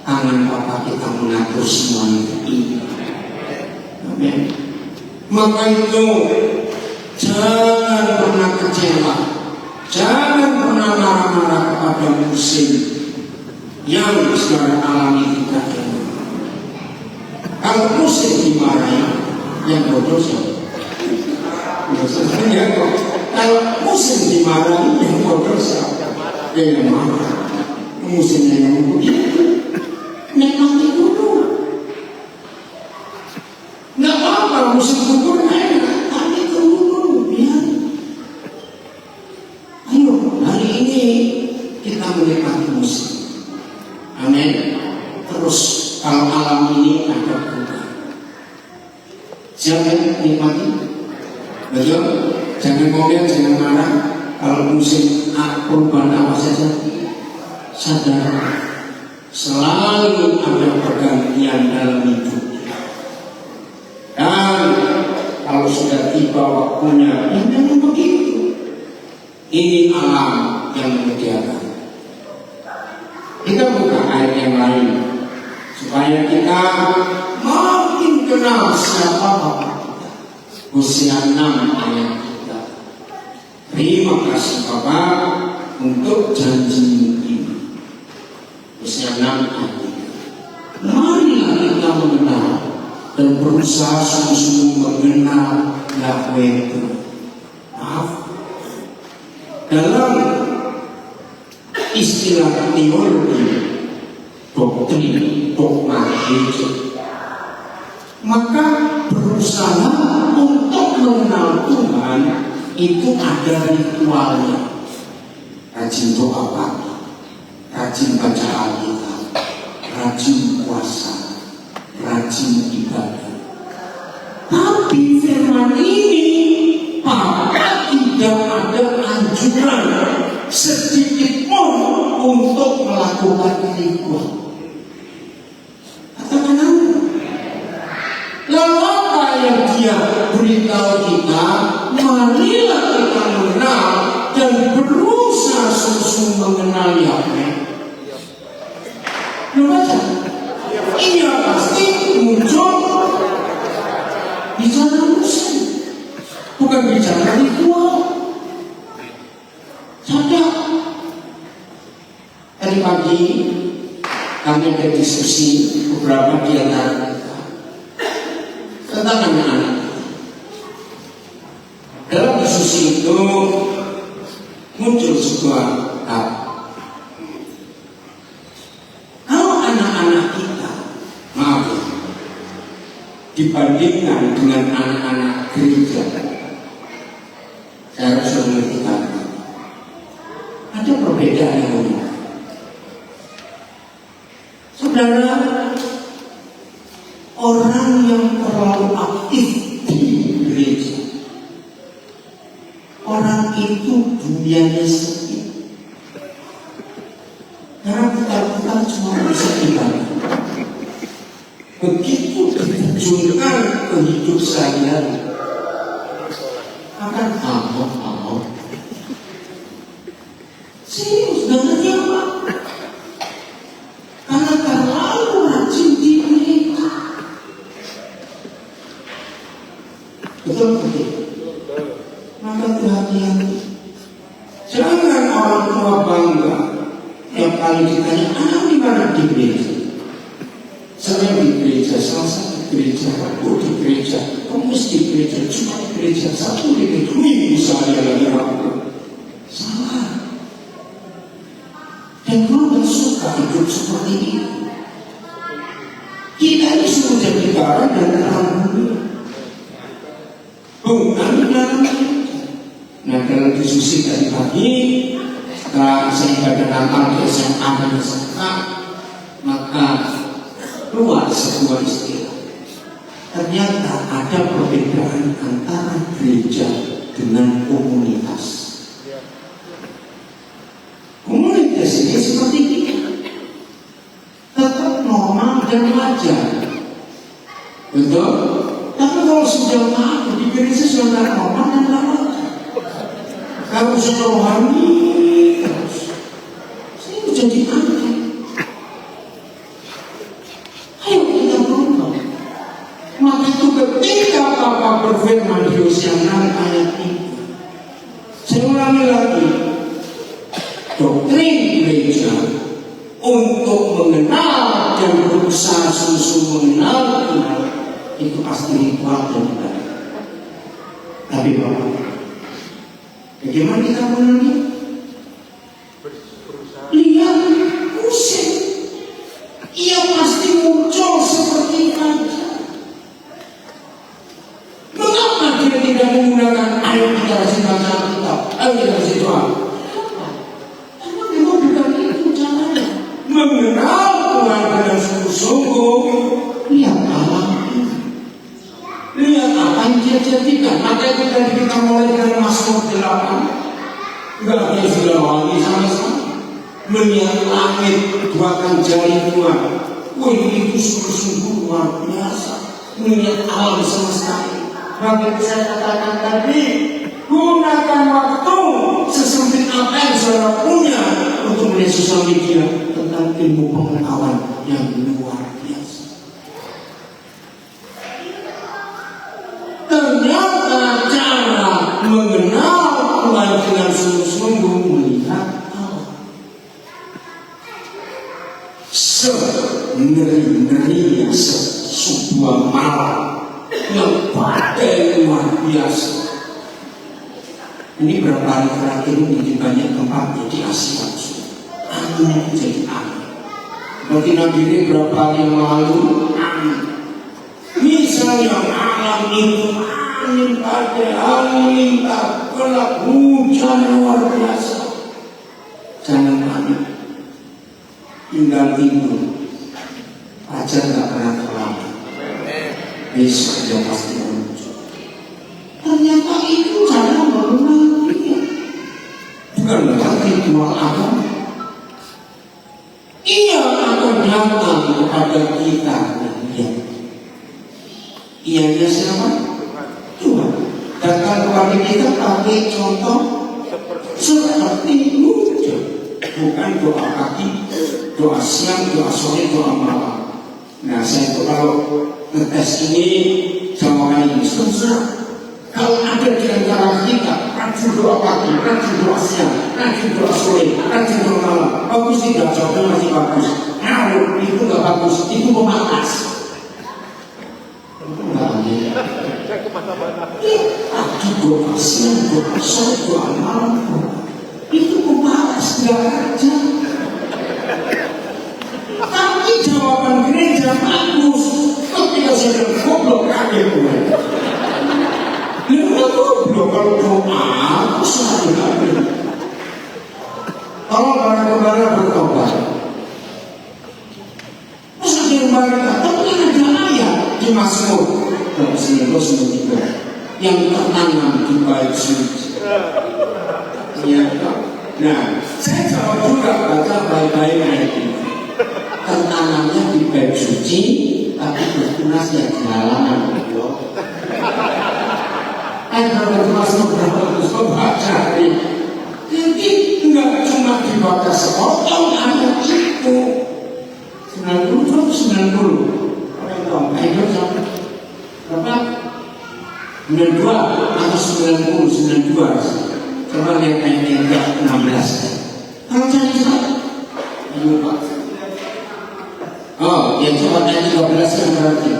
tangan Bapa kita mengatur semua ini. Amin. Maka itu jangan pernah kecewa, jangan pernah marah-marah kepada musim yang saudara alami kita. Kalau musim dimarahi, yang bodoh siapa? Sebenarnya kalau musim dimarahi, yang bodoh siapa? Yang marah. Musimnya yang begitu, nikmati dulu. Nggak apa-apa musim gugur enak, tapi tunggu dulu ya. Ayo hari ini kita menikmati musim. Amin. Terus kalau alam ini ada perubahan, jangan nikmati, betul? Jangan komen, jangan marah. Kalau musim perubahan apa saja, sadar selalu ada pergantian dalam hidup. Dan kalau sudah tiba waktunya, ya memang begitu. Ini alam yang menyediakan. Kita buka ayat yang lain supaya kita makin kenal siapa Bapa kita. Hosea 6 ayat 3. Terima kasih Bapa untuk janji ini. Hosea 6 ayat 3. Marilah kita mengenal dan berusaha sungguh-sungguh mengenal Yahweh itu. Maaf, dalam istilah teologi, doktrin, dogma gereja, maka berusaha untuk mengenal Tuhan itu ada ritualnya. Rajin doa pagi, rajin baca Alkitab, rajin puasa, rajin ibadah. Tapi firman ini maka tidak ada anjuran sedikit pun untuk melakukan ritual. Katakan apa? Lalu apa yang dia beritahu kita? Marilah kita mengenal dan berusaha sungguh mengenal Yahweh. Baca. Ia pasti muncul bicara musim, bukan bicara ritual. Sadar. Tadi pagi kami ada diskusi beberapa di antara kita tentang anak-anak. Dalam diskusi itu muncul sebuah hal. Kalau anak-anak kita, maaf, dibandingkan dengan anak-anak gereja, saya harus mengertikan ada perbedaan yang unik. Saudara, orang yang terlalu aktif di gereja, orang itu dunianya sepi. Karena kita cuma bisa ibadah. Begitu diterjunkan ke hidup sehari-hari, akan amok-amok. Serius, gak ngerti apa? Karena terlalu rajin di gereja. Betul-betul. Maka hati-hati. Jangan orang tua bangga tiap kali ditanya, anak di mana di gereja? Saya di gereja, salah satu gereja, aku di gereja, kamu mesti di gereja, cuma di gereja satu di gereja, minggu saya lagi waktu. Salah. Dan kalau gak suka hidup seperti ini, kita disuruh jadi garam dan terang dunia, bukan dalam gereja. Nah, dalam diskusi tadi pagi, setelah saya ibadah Natal di SMA dan SMA, maka keluar sebuah istilah. Ternyata ada perbedaan antara gereja dengan komunitas. Komunitas ini seperti ini, tetap normal dan wajar, betul? Tapi kalau sudah tahu di gereja sudah normal dan wajar. Kalau sudah rohani, saya jadi aneh. Ayo kita berubah. Maka itu ketika Papa berfirman di Hosea 6 ayat 3, saya ulangi lagi, doktrin gereja untuk mengenal dan berusaha sungguh mengenal Tuhan itu pasti ritual dan ibadah. Tapi Bapak, bagaimana kita mengenalnya? Lihat musim, ia pasti muncul seperti raja. Mengapa dia tidak menggunakan ayo kita rajin baca Alkitab, ayo kita rajin doa? Karena memang bukan itu caranya. Mengenal Tuhan dengan sungguh-sungguh, lihat Allah, lihat apa yang dia jadikan. Maka itu tadi kita mulai dengan Mazmur 8. Enggak ada istilah wangi sama-sama. Melihat langit, duakan jari Tuhan. Wih, itu sungguh-sungguh luar biasa. Melihat alam semesta ini. Maka saya katakan tadi, gunakan waktu sesempit apa yang saudara punya untuk melihat sosial media tentang ilmu pengetahuan yang luar biasa. Ternyata cara mengenal Tuhan dengan sungguh-sungguh melihat Allah. Sengeri-ngerinya sebuah malam badai luar biasa. Ini berapa hari terakhir ini di banyak tempat jadi Asia. Angin itu jadi angin. Seperti Nabi ini berapa hari yang lalu angin. Misalnya malam itu angin badai, angin lintah, gelap, hujan luar biasa. Jangan panik, tinggal tidur. Fajar gak pernah terlambat. Besok dia pasti muncul. Ternyata itu cara mengenalinya. Bukan berarti ritual agama. Ia akan datang kepada kita dan dia. Ianya siapa? Tuhan. Datang kepada kita pakai contoh seperti hujan. Bukan doa kaki, doa siang, doa sore, doa malam. Nah, saya itu kalau ngetes ini jawabannya ini susah. Kalau ada di antara kita rajin doa pagi, rajin doa siang, rajin doa sore, rajin doa malam, bagus tidak? Jawabannya masih bagus. Kalau itu nggak bagus, itu pemalas. Pagi doa siang, doa sore, doa malam, itu pemalas, nggak kerja. Tapi jawaban gereja bagus. Ketika saya goblok kaget gue. Dia goblok kalau doa aku selalu kaget. Kalau barang-barang bertobat, terus ada yang barang, tapi ada ayat di Mazmur 19:93 yang tertanam di bait suci. Nah, saya jawab juga baca baik-baik ayat ini. Tertanamnya di bait suci, tapi bertunas di halaman. Ada Mazmur berapa baca ini. Jadi enggak cuma dibaca sepotong ayat itu. 90. Orang tahu itu sampai berapa? 92 atau 92. Coba lihat ayat yang ke-16. Kalau cari satu, ayo Pak. Oh, yang coba ayat 13 yang berarti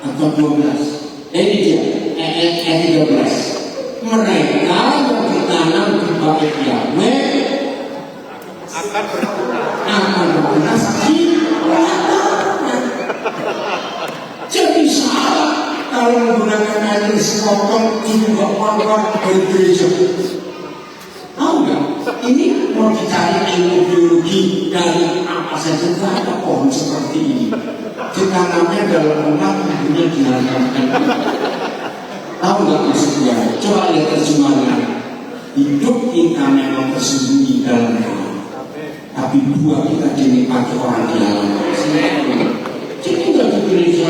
atau 12. Ini dia ayat 13. Mereka yang ditanam di bait Yahweh akan bertunas di lapangan. Jadi salah kalau menggunakan ayat sepotong juga orang dari gereja. Tahu nggak? Ini mau dicari ilmu biologi dari apa saja, ada pohon seperti ini. Ditanamnya dalam umat ibunya dihantarkan. Tahu nggak maksudnya? Coba lihat terjemahan. Hidup kita memang tersembunyi dalam doa, tapi buah kita dinikmati orang di dalam. Jadi nggak di gereja.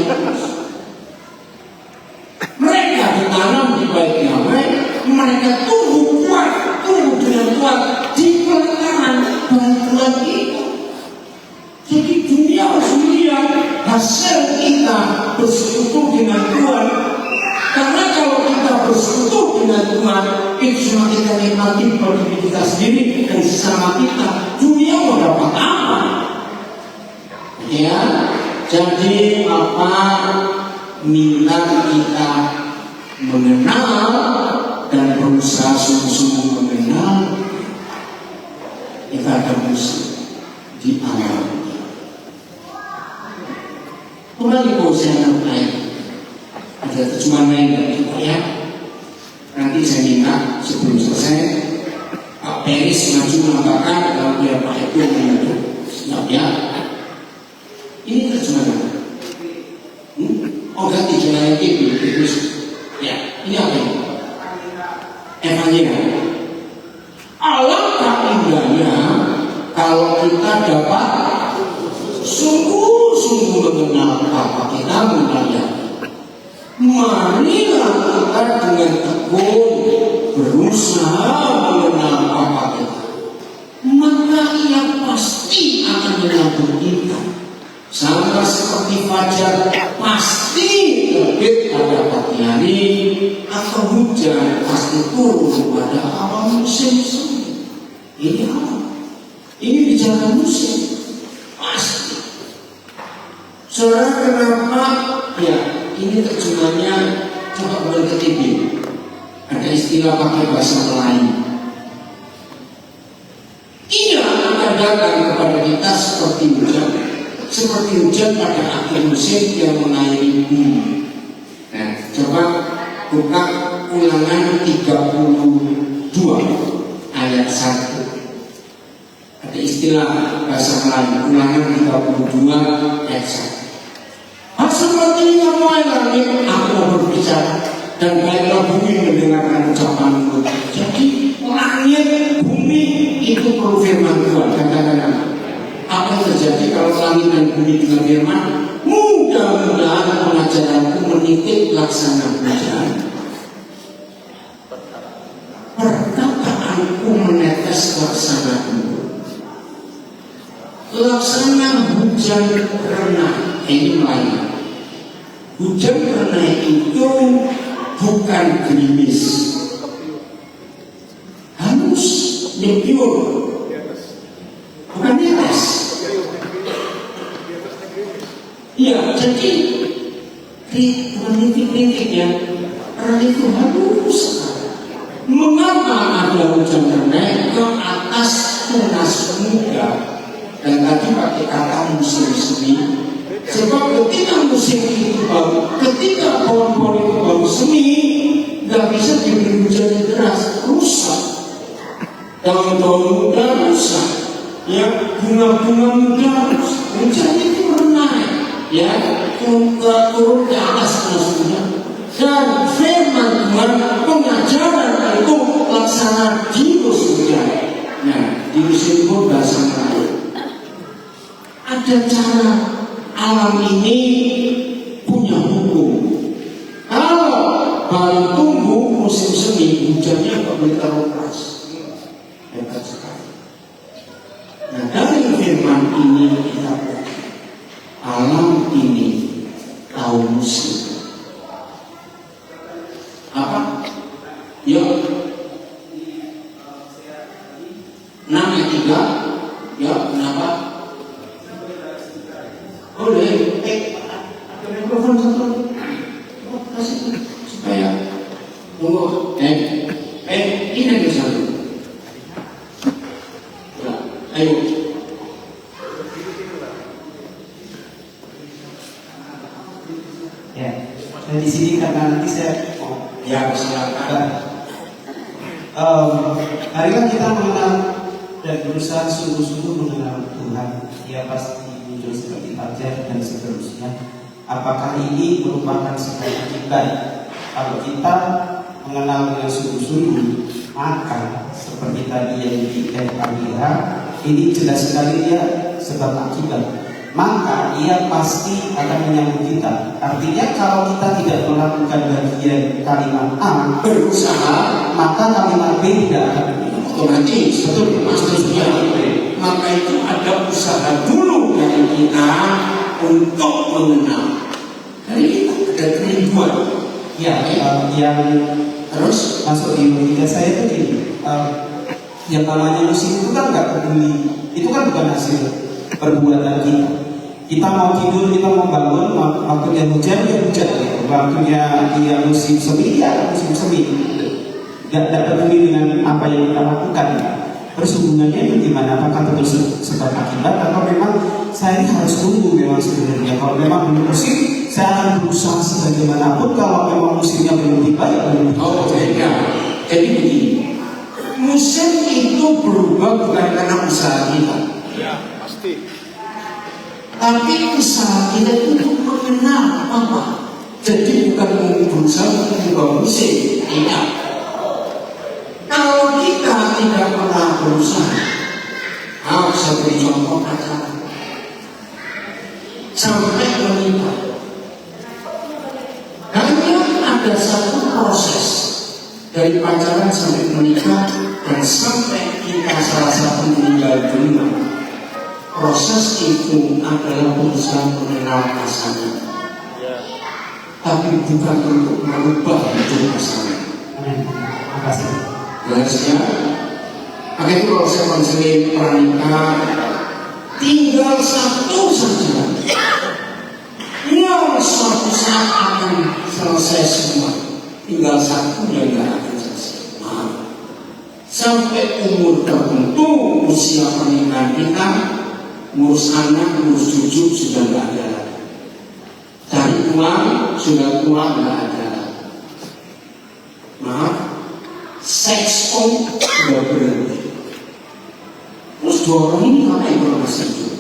Mereka ditanam di bait Yahweh, mereka tumbuh kuat, tumbuh dengan kuat di pelataran bantuan kita. Jadi dunia harus melihat hasil kita bersekutu dengan Tuhan. Karena kalau kita bersekutu dengan Tuhan, itu cuma kita nikmati bagi diri kita sendiri dan sesama kita. Dunia mau dapat apa? Ya, jadi apa minat kita mengenal dan berusaha sungguh-sungguh mengenal. Kita ada musuh di alam. Kembali ke usia lain. Ada terjemahan lain dari ya. Nanti saya minta sebelum selesai Pak Peris maju menambahkan kalau dia pakai itu menyentuh. Siap ya. Ini terjemahan. Oh ganti jalan itu terus. Ya, ini apa ini? Evangelium. Alangkah indahnya kalau kita dapat sungguh-sungguh mengenal Bapa kita mengenal. Marilah kita dengan tekun berusaha mengenal Bapa kita. Maka Ia pasti akan menyambut kita. Sama seperti fajar pasti terbit pada pagi hari atau hujan pasti turun pada awal musim semi. Ini apa? Ini bicara musim pasti. Saudara, kenapa? Ya, ini terjemahnya coba kembali ke TV. Ada istilah pakai bahasa Melayu. Ia akan datang kepada kita seperti hujan pada akhir musim yang mengairi bumi. Nah, coba buka Ulangan 32 ayat 1. Ada istilah bahasa Melayu, Ulangan 32 ayat 1. Seperti kamu langit, aku mau berbicara, dan baiklah bumi mendengarkan ucapanku. Jadi langit, bumi itu perlu firman Tuhan. Katakan apa yang terjadi kalau langit dan bumi dengan firman? Mudah-mudahan pengajaranku menitik laksana hujan, perkataanku menetes laksanaku. Laksana hujan renah ini Melayu. Hujan renah itu bukan gerimis, halus, nyempiur, bukan netes. Ya, jadi bukan nitik-nitik ya, renah itu halus sekali. Mengapa ada hujan renah ke atas tunas muda? Dan tadi pakai kata musim semi. Sebab ketika musim itu baru, ketika pohon-pohon itu baru semi, nggak bisa diberi hujan yang deras, rusak. Daun-daun muda rusak, ya bunga-bunga muda rusak. Hujan itu renah, ya turun ke atas tunas muda. Dan firman Tuhan pengajaran itu laksana di musim hujan. Nah, di musim pun bahasa Melayu. Ada cara alam ini punya hukum. Kalau baru tumbuh musim semi, hujannya nggak boleh terlalu keras. Hebat sekali. Nah, dari firman ini kita tahu alam ini tahu musim. Apa? Ya. 6:3. Ya, kenapa? Boleh, ada mikrofon satu kasih supaya tunggu, ini ada satu. Ya, ayo. Ya, dan di sini karena nanti saya Ya, silakan. Marilah kita mengenal dan berusaha sungguh-sungguh mengenal Tuhan. Ia pasti muncul seperti fajar dan seterusnya. Apakah ini merupakan sebuah akibat? Kalau kita mengenal dengan sungguh-sungguh, maka seperti tadi yang dikatakan Ira, ini jelas sekali dia sebab akibat. Maka ia pasti akan menyambut kita. Artinya kalau kita tidak melakukan bagian kalimat A, Berusaha, maka kalimat B tidak akan otomatis. Betul, maksudnya. Maka itu ada usaha dulu dari kita untuk mengenal. Dari kita ada kerinduan. Ya, yang Terus masuk di logika saya itu gini, yang namanya musim itu kan nggak peduli, itu kan bukan hasil perbuatan kita. Kita mau tidur, kita mau bangun, waktunya hujan ya hujan, gitu. Waktunya dia musim semi ya musim semi. Nggak peduli dengan apa yang kita lakukan. Terus hubungannya itu gimana? Apakah betul sebab akibat atau memang saya harus tunggu memang sebenarnya? Kalau memang belum musim, saya akan berusaha sebagaimanapun. Kalau memang musimnya belum tiba, ya belum. jadi begini, musim itu berubah bukan karena usaha kita. Ya, pasti. Tapi usaha kita itu untuk mengenal apa. Jadi bukan berusaha untuk mengubah musim. Tidak. Kalau kita tidak pernah berusaha, saya beri contoh pacaran sampai menikah. Hanya ada satu proses dari pacaran sampai menikah dan sampai kita salah satu meninggal dunia. Proses itu adalah berusaha mengenal pasangan, tapi bukan untuk merubah hidup pasangan. Terima kasih. Jelasnya, maka itu kalau saya konseling pranikah, tinggal satu saja yang suatu saat akan selesai semua. Tinggal satu yang tidak akan selesai. Sampai umur tertentu, usia pernikahan kita, ngurus anak, ngurus cucu sudah tidak ada lagi. Cari uang sudah tua tidak ada lagi. Seks pun sudah berhenti. Terus dua orang ini ngapain kalau masih hidup?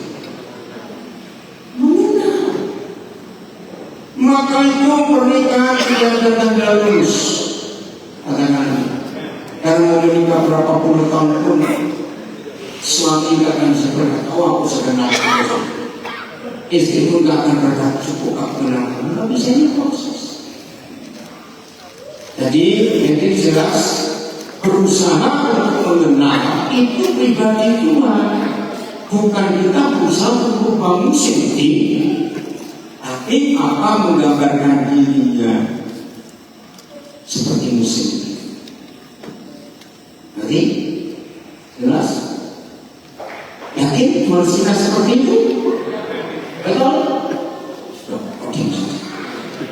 Maka itu pernikahan tidak ada tanda lulus. Kadang-kadang karena mau menikah berapa puluh tahun pun suami tidak akan bisa berkata, oh aku sedang nakal. Istri pun tidak akan berkata, cukup aku nakal. Tidak bisa diproses. Jadi jelas berusaha untuk mengenal itu pribadi Tuhan. Bukan kita berusaha untuk membangun sendiri. Tapi apa menggambarkan dirinya seperti musim ini. Nanti jelas. Yakin Tuhan kita seperti itu? Betul? Oke.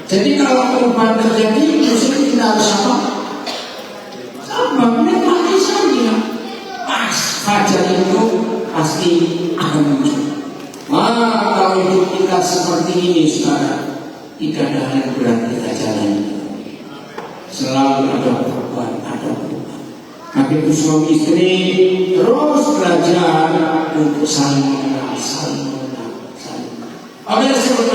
Jadi kalau perubahan terjadi, musim kita harus apa? Sabar, nikmati saja. Pas fajar itu pasti akan muncul. Maka kalau hidup kita seperti ini sekarang, tidak ada hal yang berat kita jalani. Selalu ada perubahan, ada perubahan. Maka itu suami istri terus belajar untuk saling mengenal, saling mengenal, saling mengenal. Apa yang disebut